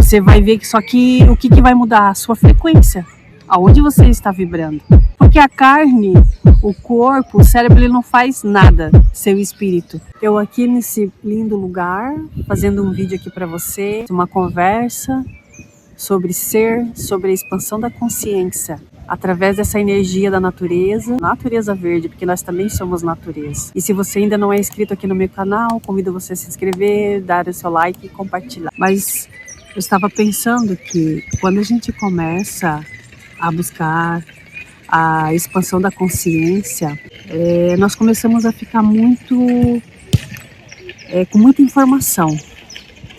você vai ver que só que o que vai mudar? A sua frequência, aonde você está vibrando. Porque a carne, o corpo, o cérebro, ele não faz nada, seu espírito. Eu aqui nesse lindo lugar, fazendo um vídeo aqui para você, uma conversa sobre ser, sobre a expansão da consciência, através dessa energia da natureza verde, porque nós também somos natureza. E se você ainda não é inscrito aqui no meu canal, convido você a se inscrever, dar o seu like e compartilhar. Mas eu estava pensando que quando a gente começa a buscar a expansão da consciência, nós começamos a ficar com muita informação.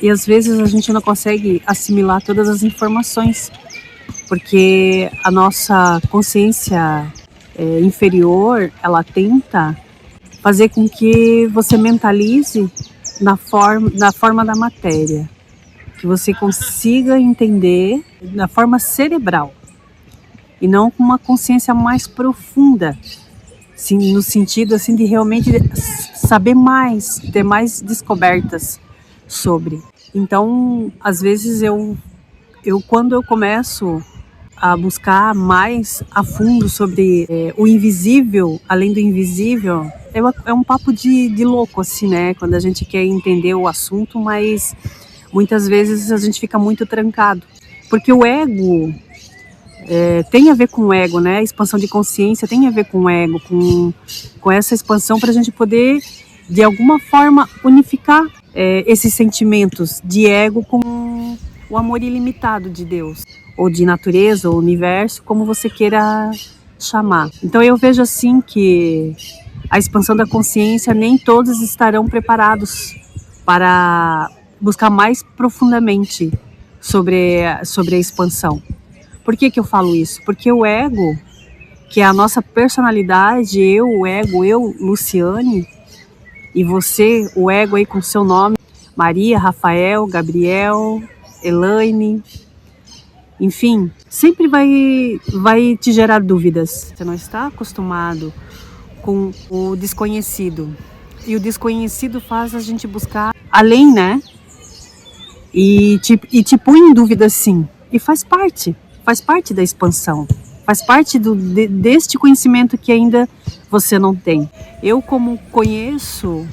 E às vezes a gente não consegue assimilar todas as informações, porque a nossa consciência inferior, ela tenta fazer com que você mentalize na forma da matéria, que você consiga entender na forma cerebral, e não com uma consciência mais profunda, assim, no sentido assim, de realmente saber mais, ter mais descobertas sobre. Então, às vezes quando eu começo a buscar mais a fundo sobre o invisível, além do invisível, é um papo de louco, assim, né? Quando a gente quer entender o assunto, mas muitas vezes a gente fica muito trancado. Porque o ego tem a ver com o ego, né? A expansão de consciência tem a ver com o ego, com essa expansão para a gente poder, de alguma forma, unificar esses sentimentos de ego com o amor ilimitado de Deus, ou de natureza, ou universo, como você queira chamar. Então eu vejo assim que a expansão da consciência, nem todos estarão preparados para buscar mais profundamente sobre a expansão. Por que eu falo isso? Porque o ego, que é a nossa personalidade, eu, Luciane, e você, o ego aí com seu nome, Maria, Rafael, Gabriel, Elaine, enfim, sempre vai te gerar dúvidas. Você não está acostumado com o desconhecido. E o desconhecido faz a gente buscar além, né? E te põe em dúvida, sim. E faz parte da expansão. Faz parte deste conhecimento que ainda você não tem. Eu, como conheço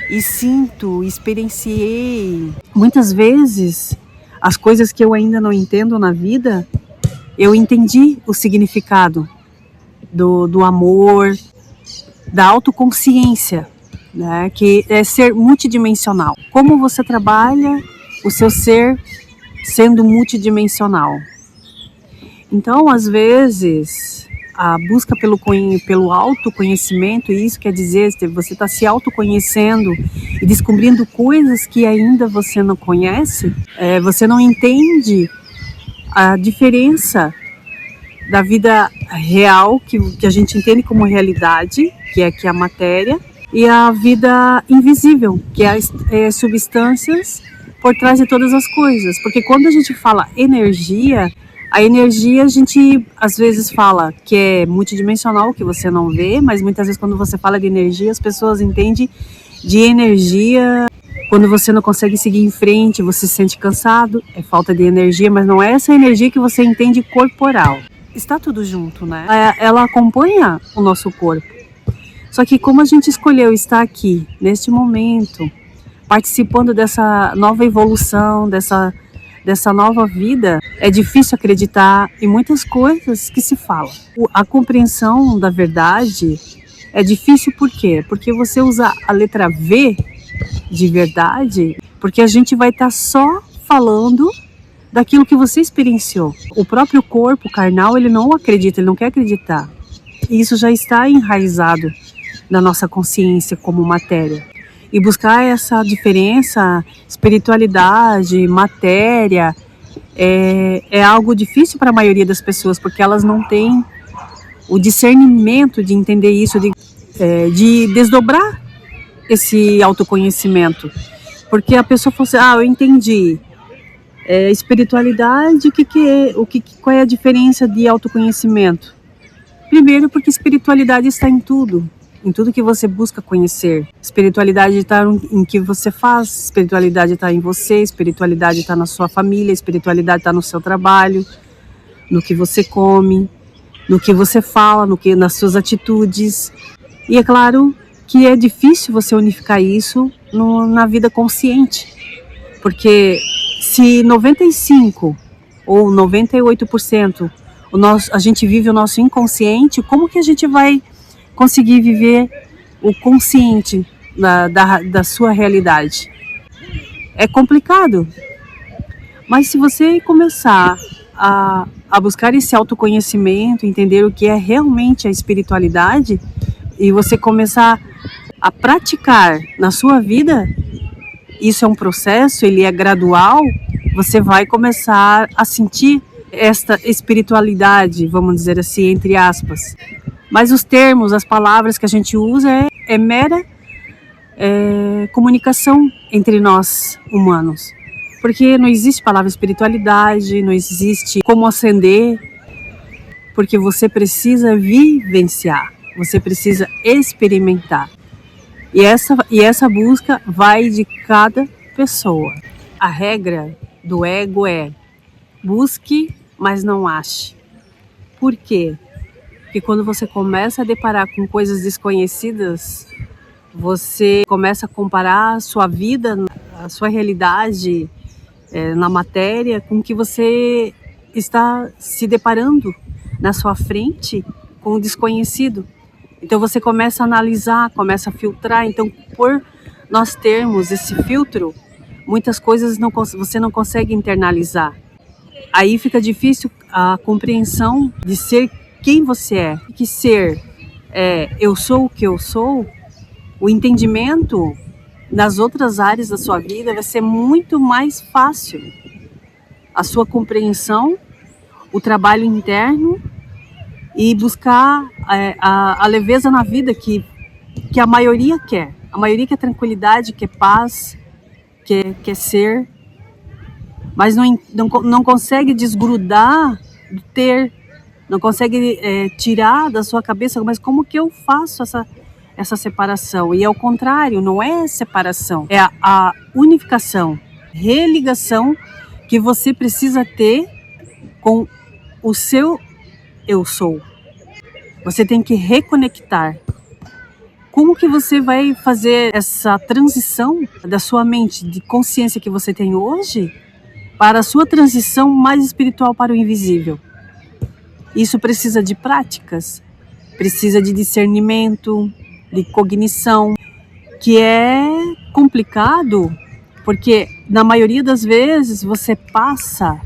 e sinto, experienciei muitas vezes as coisas que eu ainda não entendo na vida, eu entendi o significado do amor, da autoconsciência, né? Que é ser multidimensional. Como você trabalha o seu ser sendo multidimensional? Então, às vezes, a busca pelo autoconhecimento, e isso quer dizer, você está se autoconhecendo e descobrindo coisas que ainda você não conhece, você não entende a diferença da vida real, que a gente entende como realidade, que é a matéria, e a vida invisível, que é substâncias por trás de todas as coisas. Porque quando a gente fala energia, a energia a gente às vezes fala que é multidimensional, que você não vê, mas muitas vezes quando você fala de energia, as pessoas entendem de energia quando você não consegue seguir em frente, você se sente cansado, é falta de energia, mas não é essa energia que você entende corporal. Está tudo junto, né? Ela acompanha o nosso corpo. Só que como a gente escolheu estar aqui, neste momento, participando dessa nova evolução, dessa nova vida, é difícil acreditar em muitas coisas que se falam. A compreensão da verdade é difícil por quê? Porque você usa a letra V de verdade, porque a gente vai estar só falando daquilo que você experienciou. O próprio corpo carnal, ele não acredita, ele não quer acreditar. E isso já está enraizado na nossa consciência como matéria. E buscar essa diferença, espiritualidade, matéria, é algo difícil para a maioria das pessoas, porque elas não têm o discernimento de entender isso, de desdobrar esse autoconhecimento. Porque a pessoa fala assim, eu entendi. Espiritualidade, qual é a diferença de autoconhecimento? Primeiro, porque espiritualidade está em tudo. em tudo que você busca conhecer. Espiritualidade está em que você faz, espiritualidade está em você, espiritualidade está na sua família, espiritualidade está no seu trabalho, no que você come, no que você fala, nas suas atitudes. E é claro que é difícil você unificar isso na vida consciente, porque se 95% ou 98% a gente vive o nosso inconsciente, como que a gente vai conseguir viver o consciente da sua realidade? É complicado, mas se você começar a buscar esse autoconhecimento, entender o que é realmente a espiritualidade, e você começar a praticar na sua vida, isso é um processo, ele é gradual, você vai começar a sentir esta espiritualidade, vamos dizer assim, entre aspas. Mas os termos, as palavras que a gente usa é mera comunicação entre nós humanos. Porque não existe palavra espiritualidade, não existe como ascender, porque você precisa vivenciar, você precisa experimentar. E essa busca vai de cada pessoa. A regra do ego é: busque, mas não ache. Por quê? Porque quando você começa a deparar com coisas desconhecidas, você começa a comparar a sua vida, a sua realidade na matéria com o que você está se deparando na sua frente com o desconhecido. Então você começa a analisar, começa a filtrar. Então, por nós termos esse filtro, muitas coisas você não consegue internalizar. Aí fica difícil a compreensão de ser quem você é. Que ser eu sou o que eu sou, o entendimento nas outras áreas da sua vida vai ser muito mais fácil. A sua compreensão, o trabalho interno e buscar a leveza na vida que a maioria quer. A maioria quer tranquilidade, quer paz, quer ser, mas não consegue desgrudar do ter, não consegue tirar da sua cabeça, mas como que eu faço essa separação? E ao contrário, não é separação, é a unificação, religação que você precisa ter com o seu eu sou. Você tem que reconectar. Como que você vai fazer essa transição da sua mente de consciência que você tem hoje para a sua transição mais espiritual para o invisível? Isso precisa de práticas, precisa de discernimento, de cognição, que é complicado, porque na maioria das vezes você passa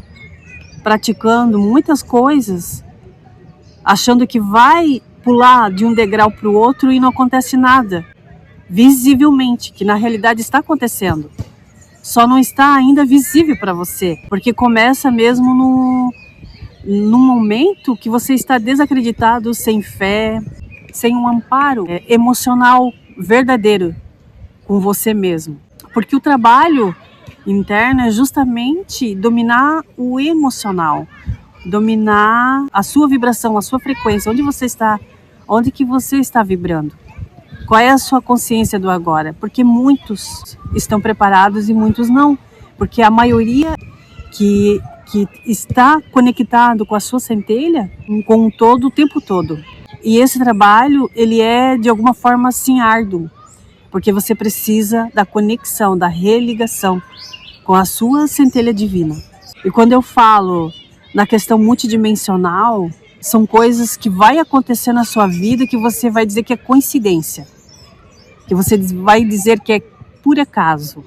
praticando muitas coisas, achando que vai pular de um degrau para o outro e não acontece nada, visivelmente, que na realidade está acontecendo. Só não está ainda visível para você, porque começa mesmo num momento que você está desacreditado, sem fé, sem um amparo emocional verdadeiro com você mesmo. Porque o trabalho interno é justamente dominar o emocional, dominar a sua vibração, a sua frequência, onde que você está vibrando. Qual é a sua consciência do agora? Porque muitos estão preparados e muitos não. Porque a maioria que está conectado com a sua centelha, com o todo, o tempo todo. E esse trabalho, ele é de alguma forma assim árduo, porque você precisa da conexão, da religação com a sua centelha divina. E quando eu falo na questão multidimensional, são coisas que vai acontecer na sua vida que você vai dizer que é coincidência, que você vai dizer que é por acaso.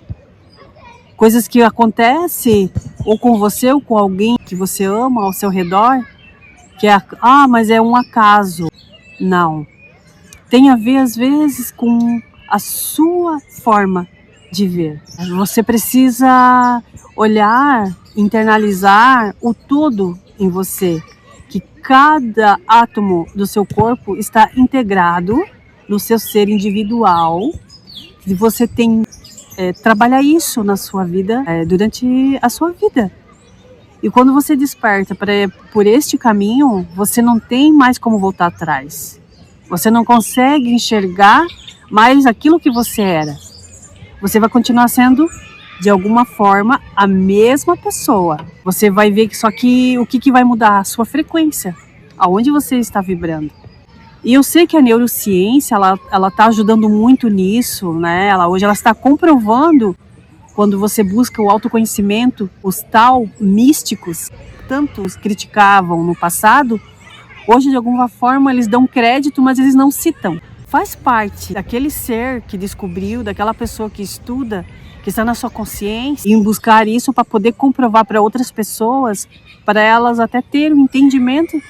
Coisas que acontecem ou com você ou com alguém que você ama ao seu redor, que mas é um acaso. Não. Tem a ver, às vezes, com a sua forma de ver. Você precisa olhar, internalizar o todo em você, que cada átomo do seu corpo está integrado no seu ser individual, e você tem trabalhar isso na sua vida, durante a sua vida. E quando você desperta por este caminho, você não tem mais como voltar atrás. Você não consegue enxergar mais aquilo que você era. Você vai continuar sendo, de alguma forma, a mesma pessoa. Você vai ver que só que o que vai mudar? A sua frequência, aonde você está vibrando. E eu sei que a neurociência, ela está ajudando muito nisso, né? Hoje ela está comprovando, quando você busca o autoconhecimento, os tal místicos, tantos criticavam no passado, hoje de alguma forma eles dão crédito, mas eles não citam. Faz parte daquele ser que descobriu, daquela pessoa que estuda, que está na sua consciência, em buscar isso para poder comprovar para outras pessoas, para elas até terem um entendimento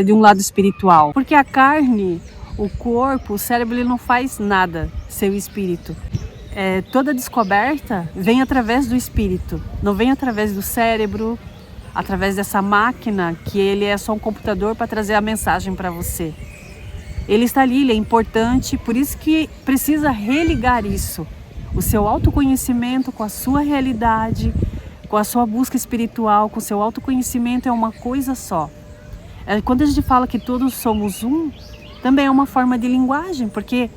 de um lado espiritual. Porque a carne, o corpo, o cérebro, ele não faz nada sem o espírito. Toda descoberta vem através do espírito, não vem através do cérebro, através dessa máquina que ele é só um computador para trazer a mensagem para você. Ele está ali, ele é importante, por isso que precisa religar isso. O seu autoconhecimento com a sua realidade, com a sua busca espiritual, com o seu autoconhecimento é uma coisa só. Quando a gente fala que todos somos um, também é uma forma de linguagem, porque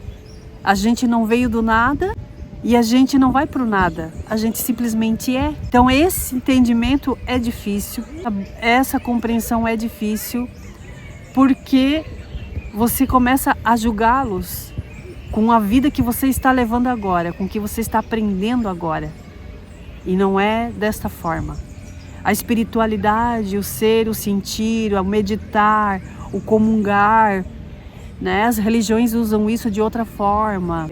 a gente não veio do nada e a gente não vai para o nada, a gente simplesmente é. Então esse entendimento é difícil, essa compreensão é difícil, porque você começa a julgá-los com a vida que você está levando agora, com o que você está aprendendo agora. E não é desta forma. A espiritualidade, o ser, o sentir, o meditar, o comungar, né? As religiões usam isso de outra forma.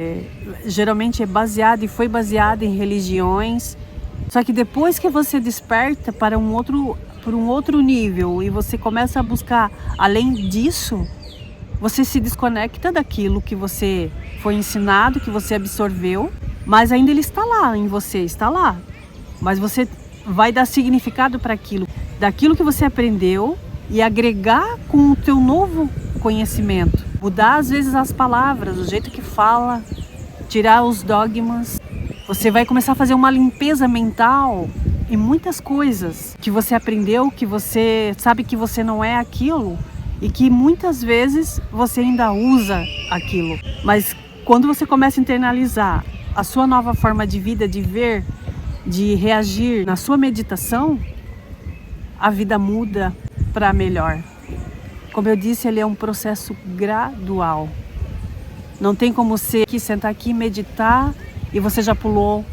Geralmente é baseado e foi baseado em religiões. Só que depois que você desperta para um outro nível e você começa a buscar além disso, você se desconecta daquilo que você foi ensinado, que você absorveu, mas ainda ele está lá em você, está lá. Mas você vai dar significado para aquilo, daquilo que você aprendeu e agregar com o teu novo conhecimento. Mudar às vezes as palavras, o jeito que fala, tirar os dogmas. Você vai começar a fazer uma limpeza mental em muitas coisas que você aprendeu, que você sabe que você não é aquilo e que muitas vezes você ainda usa aquilo. Mas quando você começa a internalizar a sua nova forma de vida, de ver, de reagir na sua meditação, a vida muda para melhor. Como eu disse, ele é um processo gradual. Não tem como você sentar aqui, meditar e você já pulou,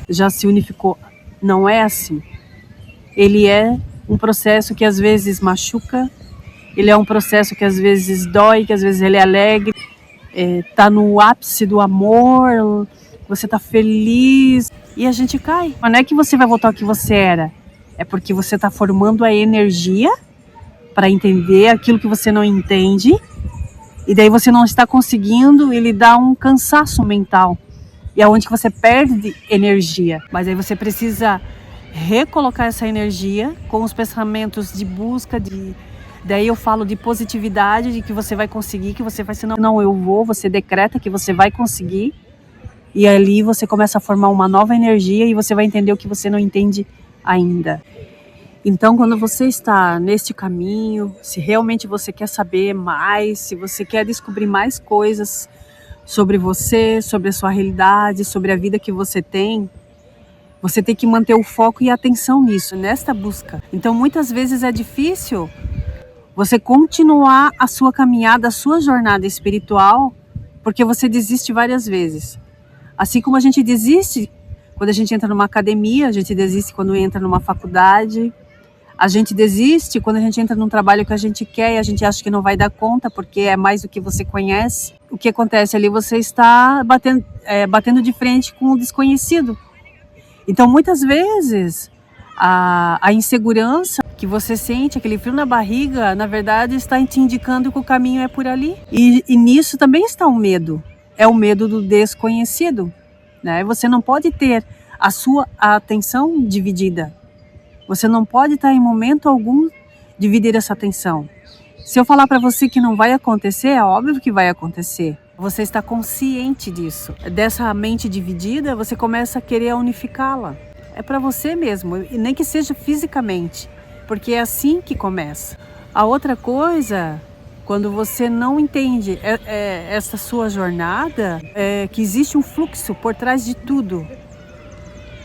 já se unificou. Não é assim. Ele é um processo que às vezes machuca, ele é um processo que às vezes dói, que às vezes ele é alegre, tá no ápice do amor, você tá feliz e a gente cai. Mas não é que você vai voltar ao que você era, é porque você tá formando a energia para entender aquilo que você não entende e daí você não está conseguindo e lhe dá um cansaço mental. E é onde que você perde energia. Mas aí você precisa recolocar essa energia com os pensamentos de busca, daí eu falo de positividade, de que você vai conseguir, que você vai ser, não, eu vou, você decreta que você vai conseguir. E ali você começa a formar uma nova energia e você vai entender o que você não entende ainda. Então, quando você está neste caminho, se realmente você quer saber mais, se você quer descobrir mais coisas sobre você, sobre a sua realidade, sobre a vida que você tem que manter o foco e a atenção nisso, nesta busca. Então, muitas vezes é difícil você continuar a sua caminhada, a sua jornada espiritual, porque você desiste várias vezes. Assim como a gente desiste quando a gente entra numa academia, a gente desiste quando entra numa faculdade, a gente desiste quando a gente entra num trabalho que a gente quer e a gente acha que não vai dar conta porque é mais do que você conhece. O que acontece ali? Você está batendo de frente com o desconhecido. Então, muitas vezes, a insegurança que você sente, aquele frio na barriga, na verdade está te indicando que o caminho é por ali. E nisso também está o medo. É o medo do desconhecido, né? Você não pode ter a sua atenção dividida. Você não pode estar em momento algum dividir essa atenção. Se eu falar para você que não vai acontecer, é óbvio que vai acontecer. Você está consciente disso. Dessa mente dividida, você começa a querer unificá-la. É para você mesmo, e nem que seja fisicamente, porque é assim que começa. A outra coisa quando você não entende essa sua jornada, que existe um fluxo por trás de tudo,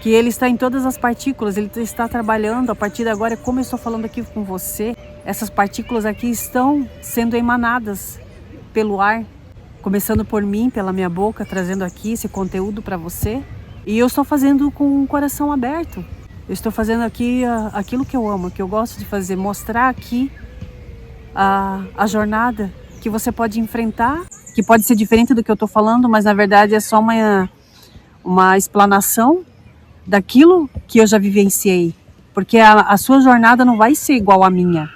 que ele está em todas as partículas, ele está trabalhando a partir de agora, como eu estou falando aqui com você, essas partículas aqui estão sendo emanadas pelo ar, começando por mim, pela minha boca, trazendo aqui esse conteúdo para você. E eu estou fazendo com o coração aberto. Eu estou fazendo aqui aquilo que eu amo, que eu gosto de fazer, mostrar aqui a jornada que você pode enfrentar, que pode ser diferente do que eu estou falando, mas na verdade é só uma explanação daquilo que eu já vivenciei. Porque a sua jornada não vai ser igual à minha.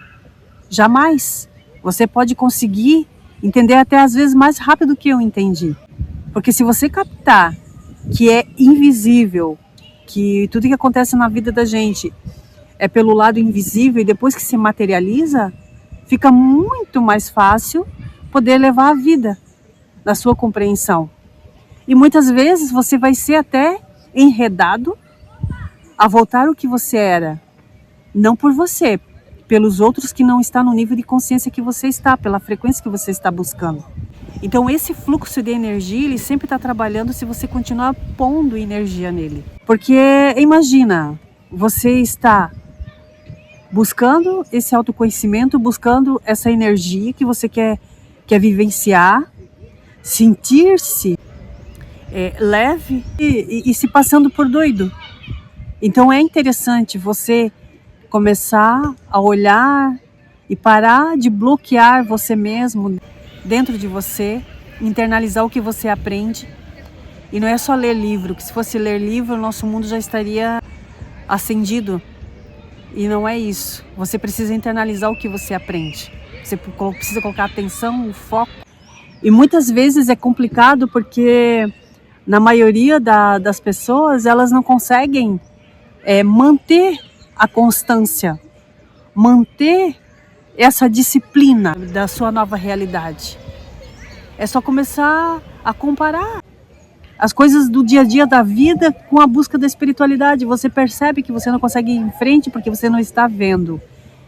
Jamais. Você pode conseguir entender até às vezes mais rápido do que eu entendi. Porque se você captar que é invisível, que tudo que acontece na vida da gente é pelo lado invisível e depois que se materializa, fica muito mais fácil poder levar a vida na sua compreensão. E muitas vezes você vai ser até enredado a voltar ao que você era, não por você, pelos outros que não estão no nível de consciência que você está, pela frequência que você está buscando. Então esse fluxo de energia, ele sempre está trabalhando se você continuar pondo energia nele. Porque imagina, você está buscando esse autoconhecimento, buscando essa energia que você quer vivenciar, sentir-se leve e se passando por doido. Então é interessante você começar a olhar e parar de bloquear você mesmo dentro de você, internalizar o que você aprende. E não é só ler livro, que se fosse ler livro, o nosso mundo já estaria acendido. E não é isso. Você precisa internalizar o que você aprende. Você precisa colocar atenção, o foco. E muitas vezes é complicado porque na maioria das pessoas, elas não conseguem manter a constância, manter essa disciplina da sua nova realidade. É só começar a comparar as coisas do dia a dia da vida com a busca da espiritualidade. Você percebe que você não consegue ir em frente porque você não está vendo.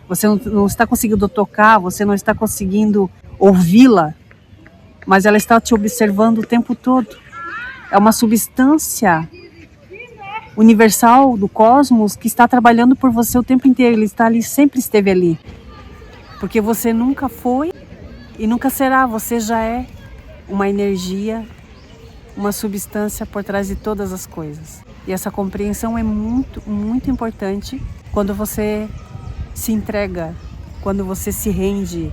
Você não está conseguindo tocar, você não está conseguindo ouvi-la, mas ela está te observando o tempo todo. É uma substância universal do cosmos que está trabalhando por você o tempo inteiro. Ele está ali, sempre esteve ali. Porque você nunca foi e nunca será. Você já é uma energia, uma substância por trás de todas as coisas. E essa compreensão é muito, muito importante quando você se entrega, quando você se rende,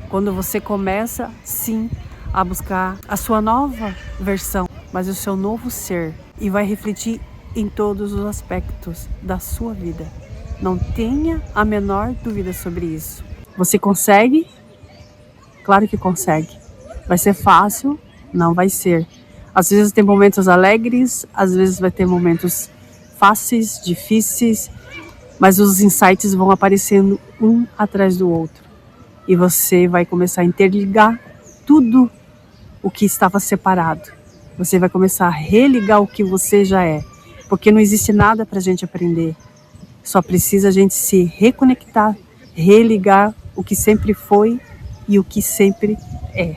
quando você começa, sim, a buscar a sua nova versão, mas o seu novo ser. E vai refletir em todos os aspectos da sua vida. Não tenha a menor dúvida sobre isso. Você consegue? Claro que consegue. Vai ser fácil? Não vai ser. Às vezes tem momentos alegres, às vezes vai ter momentos fáceis, difíceis, mas os insights vão aparecendo um atrás do outro. E você vai começar a interligar tudo o que estava separado. Você vai começar a religar o que você já é. Porque não existe nada para a gente aprender. Só precisa a gente se reconectar, religar o que sempre foi e o que sempre é.